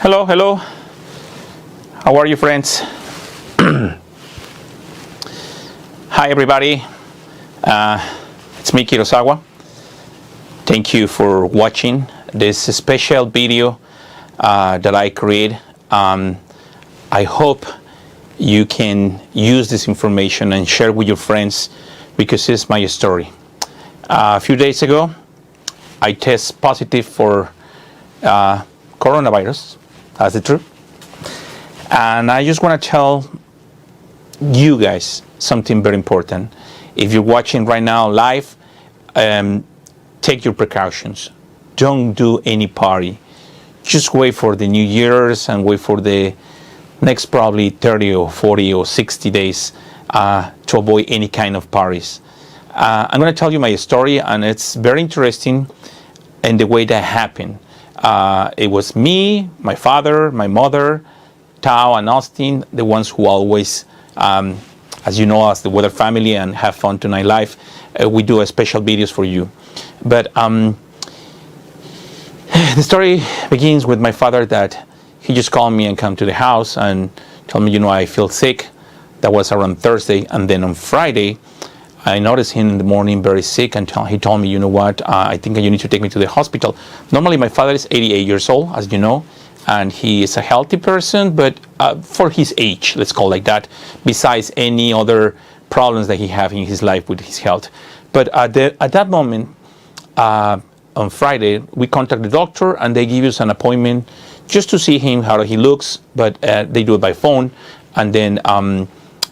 Hello, hello. How are you, friends? Hi, everybody. It's me, Kurosawa. Thank you for watching this special video that I create. I hope you can use this information and share with your friends because it's my story. A few days ago, I test positive for coronavirus. That's the truth. And I just want to tell you guys something very important. If you're watching right now live, take your precautions. Don't do any party. Just wait for the New Year's and wait for the next probably 30 or 40 or 60 days to avoid any kind of parties. I'm going to tell you my story, and it's very interesting in the way that happened. It was me, my father, my mother, Tao and Austin, the ones who always, as you know, as the Weather family and Have Fun Tonight Live, we do a special videos for you. But the story begins with my father that he just called me and come to the house and told me, I feel sick. That was around Thursday. And then on Friday, I noticed him in the morning very sick, and he told me, I think you need to take me to the hospital. Normally, my father is 88 years old, as you know, and he is a healthy person, but for his age, let's call it like that, besides any other problems that he has in his life with his health. But at that moment, on Friday, we contact the doctor, and they give us an appointment just to see him, how he looks, but they do it by phone, and then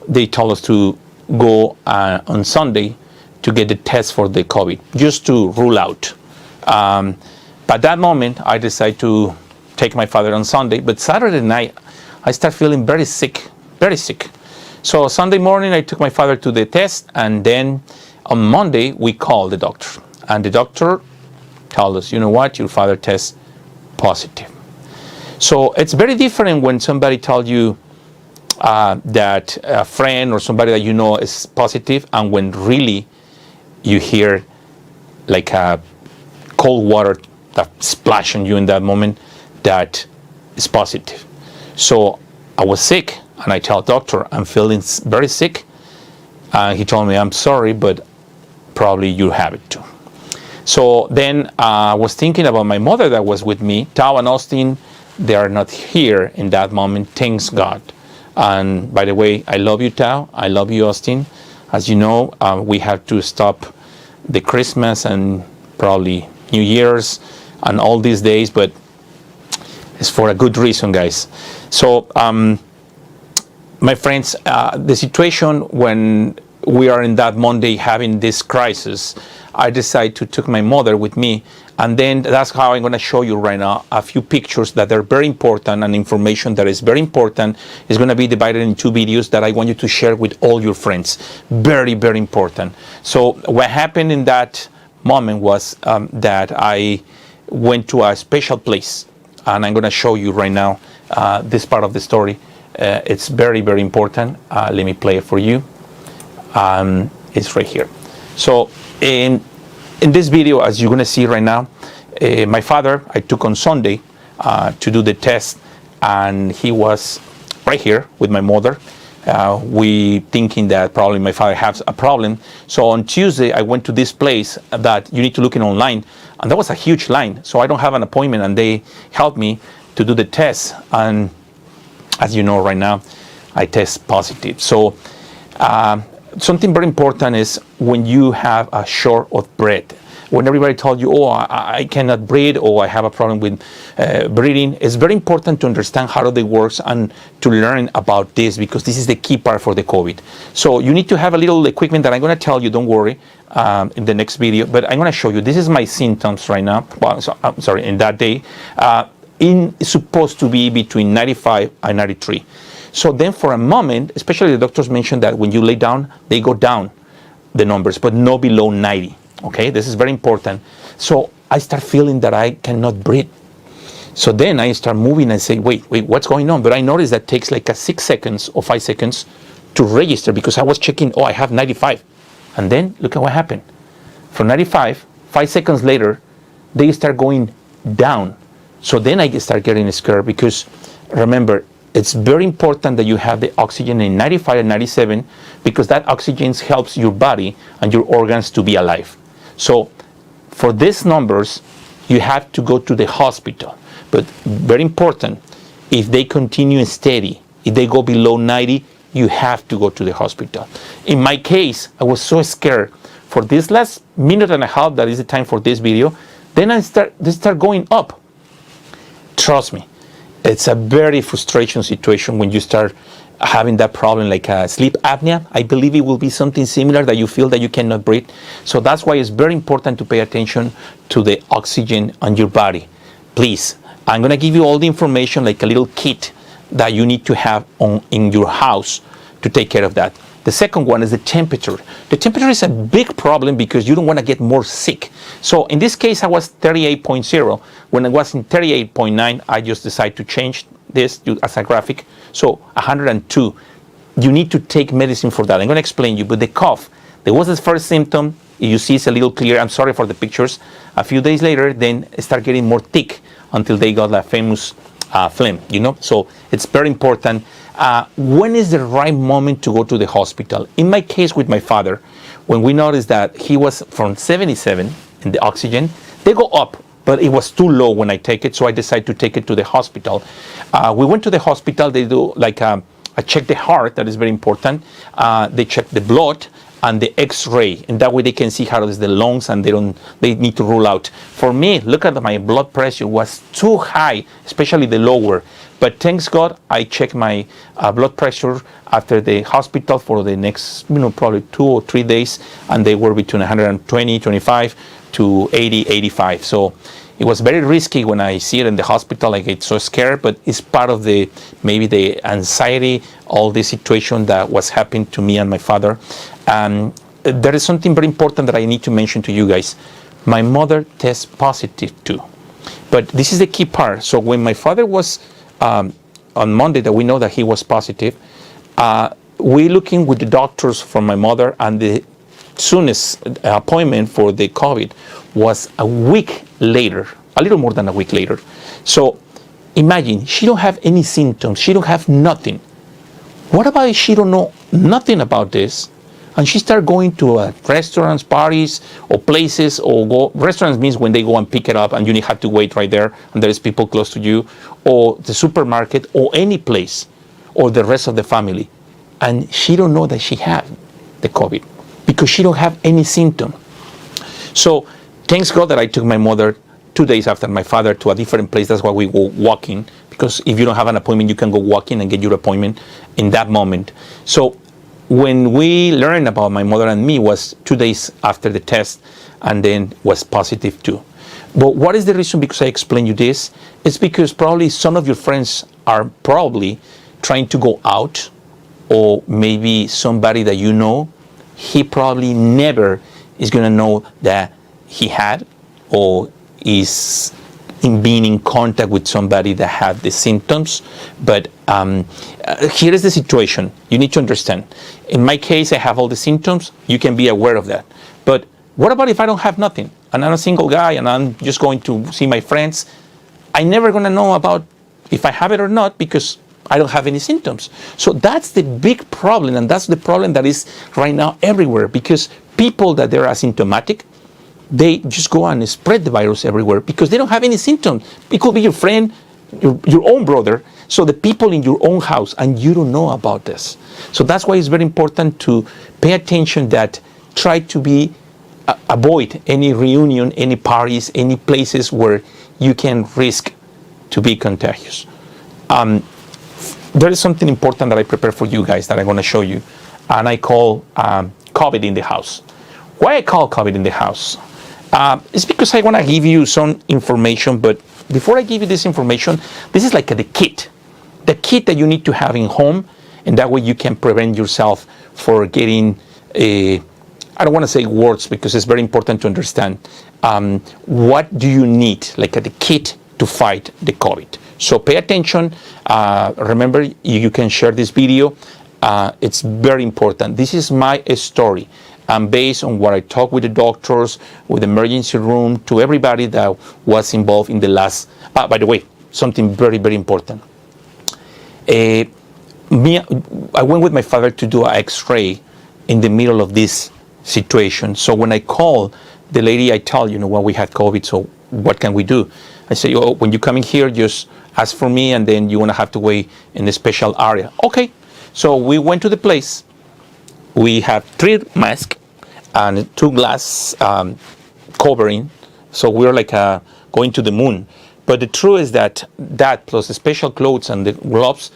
they told us to go on Sunday to get the test for the COVID, just to rule out. At that moment, I decided to take my father on Sunday, but Saturday night, I started feeling very sick, very sick. So Sunday morning, I took my father to the test, and then on Monday, we called the doctor. And the doctor told us, your father tests positive. So it's very different when somebody tells you that a friend or somebody that you know is positive, and when really you hear like a cold water that splash on you in that moment that is positive. So I was sick, and I told the doctor, I'm feeling very sick. He told me, I'm sorry, but probably you have it too. So then I was thinking about my mother that was with me. Tao and Austin, they are not here in that moment, thanks God. And by the way, I love you, Tao. I love you, Austin. As you know, we have to stop the Christmas and probably New Year's and all these days, but it's for a good reason, guys. So, my friends, the situation when we are in that Monday having this crisis, I decided to take my mother with me, and then that's how I'm going to show you right now a few pictures that are very important and information that is very important. Is going to be divided in two videos that I want you to share with all your friends. Very, very important. So what happened in that moment was that I went to a special place, and I'm going to show you right now this part of the story. It's very, very important. Let me play it for you. It's right here. So in this video, as you're going to see right now, my father, I took on Sunday to do the test, and he was right here with my mother. We thinking that probably my father has a problem. So on Tuesday, I went to this place that you need to look in online, and that was a huge line. So I don't have an appointment, and they helped me to do the test. And as you know right now, I test positive. So something very important is when you have a short of breath. When everybody told you, I cannot breathe, or I have a problem with breathing, it's very important to understand how they work and to learn about this, because this is the key part for the COVID. So you need to have a little equipment that I'm going to tell you, don't worry, in the next video, but I'm going to show you. This is my symptoms right now. Well, so, I'm sorry, in that day. It's supposed to be between 95 and 93. So then for a moment, especially the doctors mentioned that when you lay down, they go down, the numbers, but no below 90. Okay, this is very important. So I start feeling that I cannot breathe. So then I start moving and say, wait, what's going on? But I noticed that takes like a 6 seconds or 5 seconds to register, because I was checking, I have 95. And then look at what happened. From 95, 5 seconds later, they start going down So then I start getting scared because remember, it's very important that you have the oxygen in 95 and 97 because that oxygen helps your body and your organs to be alive. So for these numbers, you have to go to the hospital. But very important, if they continue steady, if they go below 90, you have to go to the hospital. In my case, I was so scared. For this last minute and a half, that is the time for this video, then they start going up. Trust me, it's a very frustration situation when you start having that problem like sleep apnea. I believe it will be something similar that you feel that you cannot breathe. So that's why it's very important to pay attention to the oxygen on your body. Please, I'm going to give you all the information like a little kit that you need to have in your house to take care of that. The second one is the temperature. The temperature is a big problem because you don't want to get more sick. So in this case, I was 38.0. When I was in 38.9, I just decided to change this as a graphic. So 102. You need to take medicine for that. I'm going to explain you. But the cough, there was the first symptom. You see it's a little clear. I'm sorry for the pictures. A few days later, then it started getting more thick until they got that famous phlegm, So it's very important. When is the right moment to go to the hospital? In my case with my father, when we noticed that he was from 77 in the oxygen, they go up, but it was too low when I take it, so I decided to take it to the hospital. We went to the hospital. They do like I check the heart, that is very important. They check the blood and the x-ray, and that way they can see how is the lungs, and they need to rule out. For me, look at my blood pressure was too high, especially the lower. But thanks God, I checked my blood pressure after the hospital for the next, probably 2 or 3 days, and they were between 120, 25 to 80, 85. So it was very risky when I see it in the hospital. I get so scared, but it's part of maybe the anxiety, all the situation that was happening to me and my father. There is something very important that I need to mention to you guys. My mother tests positive too. But this is the key part. So when my father was on Monday, that we know that he was positive, we looking with the doctors for my mother, and the soonest appointment for the COVID was a week later, a little more than a week later. So imagine, she don't have any symptoms, she don't have nothing. What about if she don't know nothing about this, and she start going to restaurants, parties, or places, or restaurants means when they go and pick it up and you have to wait right there and there is people close to you, or the supermarket, or any place, or the rest of the family, and she don't know that she have the COVID because she don't have any symptom. So thanks God that I took my mother 2 days after my father to a different place. That's why we go walking, because if you don't have an appointment, you can go walking and get your appointment in that moment. So when we learned about my mother and me was 2 days after the test, and then was positive too. But what is the reason? Because I explained you this. It's because probably some of your friends are probably trying to go out, or maybe somebody that you know, he probably never is going to know that he had, or is being in contact with somebody that had the symptoms. But here is the situation. You need to understand. In my case, I have all the symptoms. You can be aware of that. But what about if I don't have nothing, and I'm a single guy, and I'm just going to see my friends? I'm never going to know about if I have it or not, because I don't have any symptoms. So that's the big problem, and that's the problem that is right now everywhere, because people that they're asymptomatic, they just go and spread the virus everywhere because they don't have any symptoms. It could be your friend, your own brother, so the people in your own house, and you don't know about this. So that's why it's very important to pay attention, that try to avoid any reunion, any parties, any places where you can risk to be contagious. There is something important that I prepared for you guys that I'm going to show you, and I call COVID in the house. Why I call COVID in the house? It's because I want to give you some information, but before I give you this information, this is like the kit that you need to have in home, and that way you can prevent yourself for getting I don't want to say words because it's very important to understand. What do you need, like the kit to fight the COVID? So pay attention. Remember, you can share this video. It's very important. This is my story. And based on what I talked with the doctors, with the emergency room, to everybody that was involved in the last, by the way, something very, very important. I went with my father to do an x-ray in the middle of this situation. So when I called the lady, I tell well, we had COVID, so what can we do? I say, when you come in here, just ask for me, and then you're gonna have to wait in a special area. Okay. So we went to the place. We have 3 masks and 2 glass covering. So we're like going to the moon. But the truth is that plus the special clothes and the gloves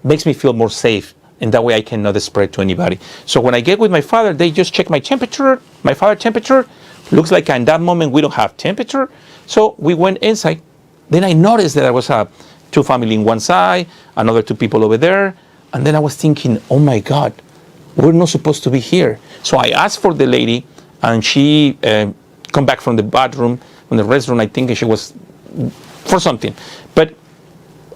makes me feel more safe. And that way I cannot spread to anybody. So when I get with my father, they just check my temperature. My father's temperature looks like in that moment we don't have temperature. So we went inside. Then I noticed that there was 2 family in one side, another 2 people over there. And then I was thinking, oh my God, we're not supposed to be here. So I asked for the lady, and she come back from the bathroom, from the restroom. I think she was for something. But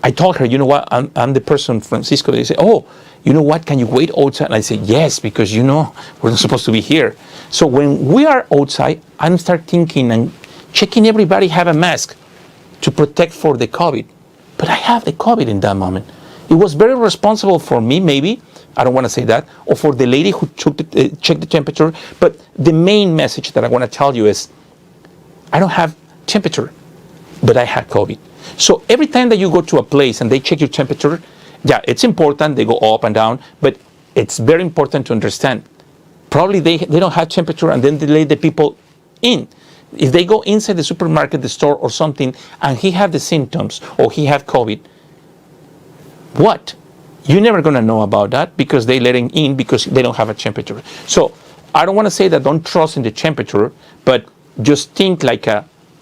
I told her, you know what, I'm the person, Francisco. They say, oh, you know what, can you wait outside? And I said, yes, because we're not supposed to be here. So when we are outside, I start thinking and checking everybody have a mask to protect for the COVID. But I have the COVID in that moment. It was very responsible for me, maybe, I don't want to say that, or for the lady who checked the temperature. But the main message that I want to tell you is, I don't have temperature, but I had COVID. So every time that you go to a place and they check your temperature, yeah, it's important, they go up and down, but it's very important to understand. Probably they don't have temperature, and then they let the people in. If they go inside the supermarket, the store or something, and he have the symptoms or he have COVID, what? You're never going to know about that because they let him in because they don't have a temperature. So I don't want to say that don't trust in the temperature, but just think like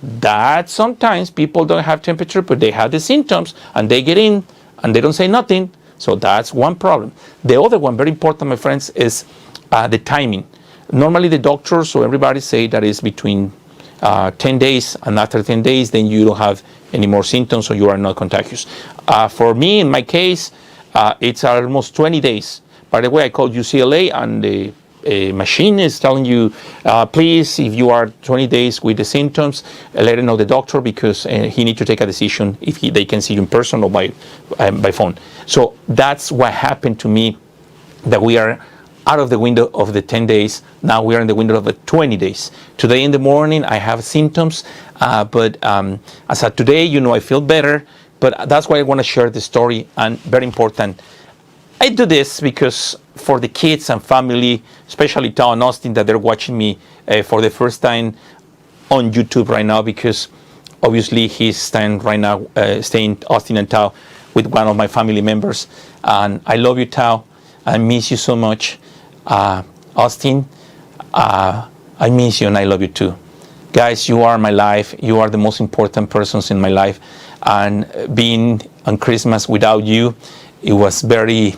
that sometimes people don't have temperature, but they have the symptoms and they get in and they don't say nothing. So that's one problem. The other one, very important, my friends, is the timing. Normally the doctors or everybody say that is between 10 days, and after 10 days, then you don't have any more symptoms, so you are not contagious. For me, in my case, it's almost 20 days. By the way, I called UCLA, and the machine is telling you, please, if you are 20 days with the symptoms, let it know the doctor, because he needs to take a decision if they can see you in person or by phone. So that's what happened to me, that we are out of the window of the 10 days. Now we are in the window of the 20 days. Today in the morning, I have symptoms, but as of today, I feel better. But that's why I want to share the story, and very important. I do this because for the kids and family, especially Tao and Austin, that they're watching me for the first time on YouTube right now, because obviously he's staying right now, Austin and Tao, with one of my family members. And I love you, Tao. I miss you so much. Austin, I miss you and I love you too. Guys, you are my life. You are the most important persons in my life. And being on Christmas without you, it was very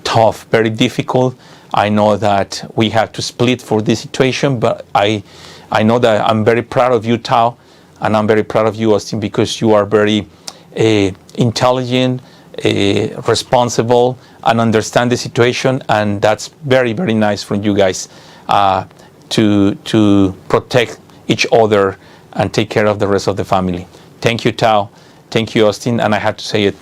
tough, very difficult. I know that we have to split for this situation, but I know that I'm very proud of you, Tao, and I'm very proud of you, Austin, because you are very intelligent, responsible, and understand the situation, and that's very, very nice from you guys to protect each other and take care of the rest of the family. Thank you, Tao. Thank you, Austin, and I had to say it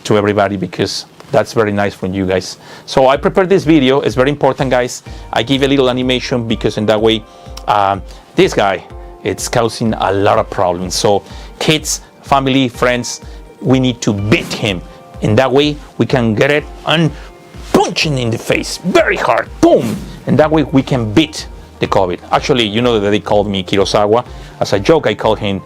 to everybody because that's very nice from you guys. So I prepared this video. It's very important, guys. I give a little animation because in that way, this guy, it's causing a lot of problems. So kids, family, friends, we need to beat him. In that way, we can get it and punch him in the face very hard, boom. And that way we can beat the COVID. Actually, you know that they called me Kurosawa. As a joke, I call him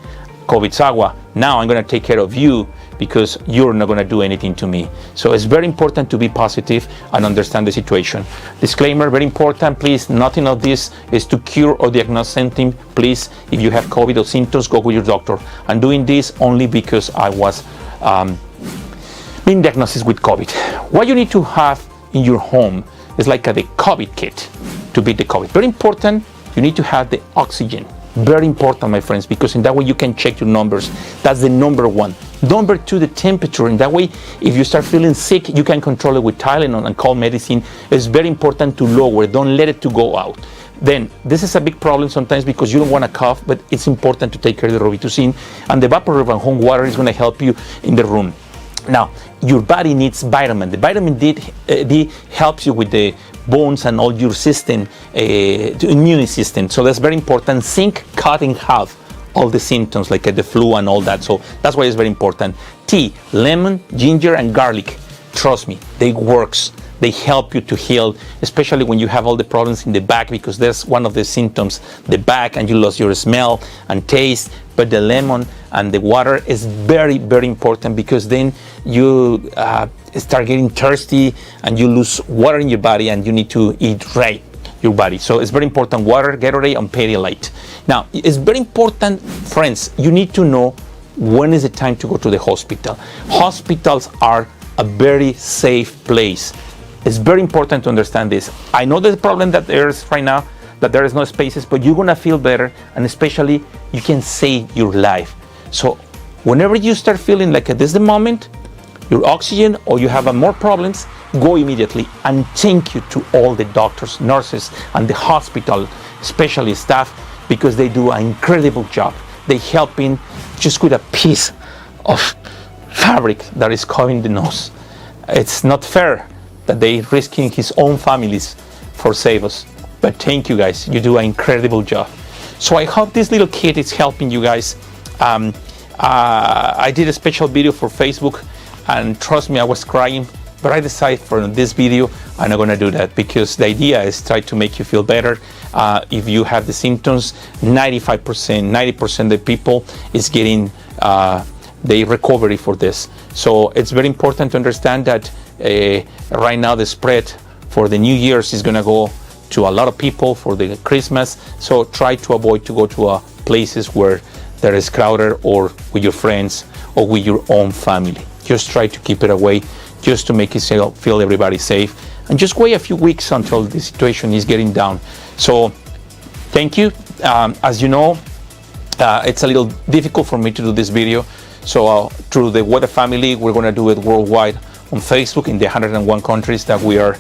COVID-sawa. Now I'm gonna take care of you because you're not gonna do anything to me. So it's very important to be positive and understand the situation. Disclaimer, very important, please, nothing of this is to cure or diagnose something. Please, if you have COVID or symptoms, go with your doctor. I'm doing this only because I was being diagnosed with COVID. What you need to have in your home is like the COVID kit to beat the COVID. Very important, you need to have the oxygen. Very important, my friends, because in that way you can check your numbers. That's the number one. Number two, the temperature. In that way, if you start feeling sick, you can control it with Tylenol and cold medicine. It's very important to lower. Don't let it to go out. Then, this is a big problem sometimes because you don't want to cough, but it's important to take care of the Robitussin. And the vapor and home water is going to help you in the room. Now, your body needs vitamin. The vitamin D helps you with the bones and all your system, immune system. So that's very important. Zinc cut in half all the symptoms like the flu and all that. So that's why it's very important. Tea, lemon, ginger, and garlic. Trust me, they works. They help you to heal, especially when you have all the problems in the back, because there's one of the symptoms, the back, and you lose your smell and taste. But the lemon and the water is very, very important, because then you start getting thirsty and you lose water in your body, and you need to eat right your body. So it's very important. Water, Gatorade, and Pedialyte. Now, it's very important, friends, you need to know when is the time to go to the hospital. Hospitals are a very safe place. It's very important to understand this. I know the problem that there is right now, that there is no spaces, but you're gonna feel better, and especially you can save your life. So whenever you start feeling like this is the moment, your oxygen, or you have more problems, go immediately. And thank you to all the doctors, nurses, and the hospital, especially staff, because they do an incredible job. They helping just with a piece of fabric that is covering the nose. It's not fair that they risking his own families for save us. But thank you guys, you do an incredible job. So I hope this little kit is helping you guys. I did a special video for Facebook, and trust me, I was crying, but I decided for this video, I'm not gonna do that, because the idea is try to make you feel better. If you have the symptoms, 95%, 90% of the people is getting the recovery for this. So it's very important to understand that right now the spread for the New Year's is gonna go to a lot of people for the Christmas. So try to avoid to go to places where there is crowded, or with your friends, or with your own family. Just try to keep it away, just to make it feel everybody safe, and just wait a few weeks until the situation is getting down. So thank you. As you know, it's a little difficult for me to do this video. So through the Weather Family, we're gonna do it worldwide on Facebook in the 101 countries that we are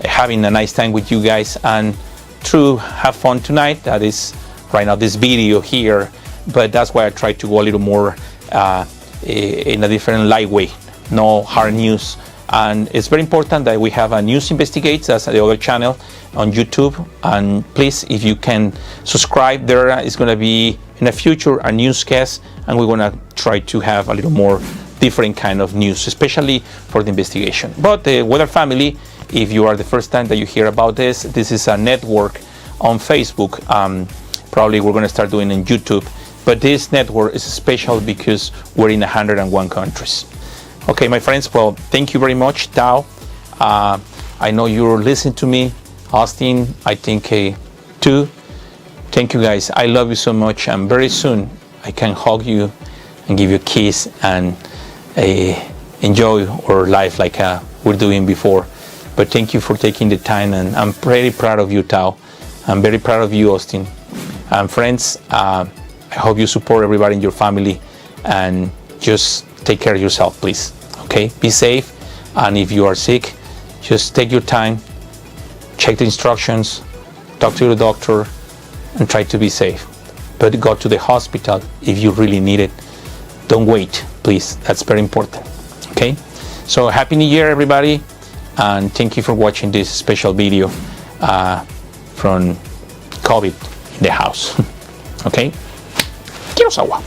having a nice time with you guys, and to have fun tonight. That is right now this video here, but that's why I try to go a little more in a different light way, no hard news. And it's very important that we have a News Investigates, that's the other channel on YouTube. And please, if you can subscribe, there is going to be in the future a newscast, and we're going to try to have a little more different kind of news, especially for the investigation. But the Weather Family, if you are the first time that you hear about this, this is a network on Facebook. Probably we're going to start doing in YouTube, but this network is special because we're in 101 countries. Okay, my friends, well, thank you very much, Tao. I know you're listening to me. Austin, I think too. Thank you guys. I love you so much, and very soon I can hug you and give you a kiss and enjoy our life like we're doing before. But thank you for taking the time, and I'm very proud of you, Tao. I'm very proud of you, Austin. And friends, I hope you support everybody in your family, and just take care of yourself, please. Okay, be safe, and if you are sick, just take your time, check the instructions, talk to your doctor, and try to be safe. But go to the hospital if you really need it. Don't wait, please. That's very important. Okay, so Happy New Year, everybody, and thank you for watching this special video from COVID in the house. Okay, quiero agua.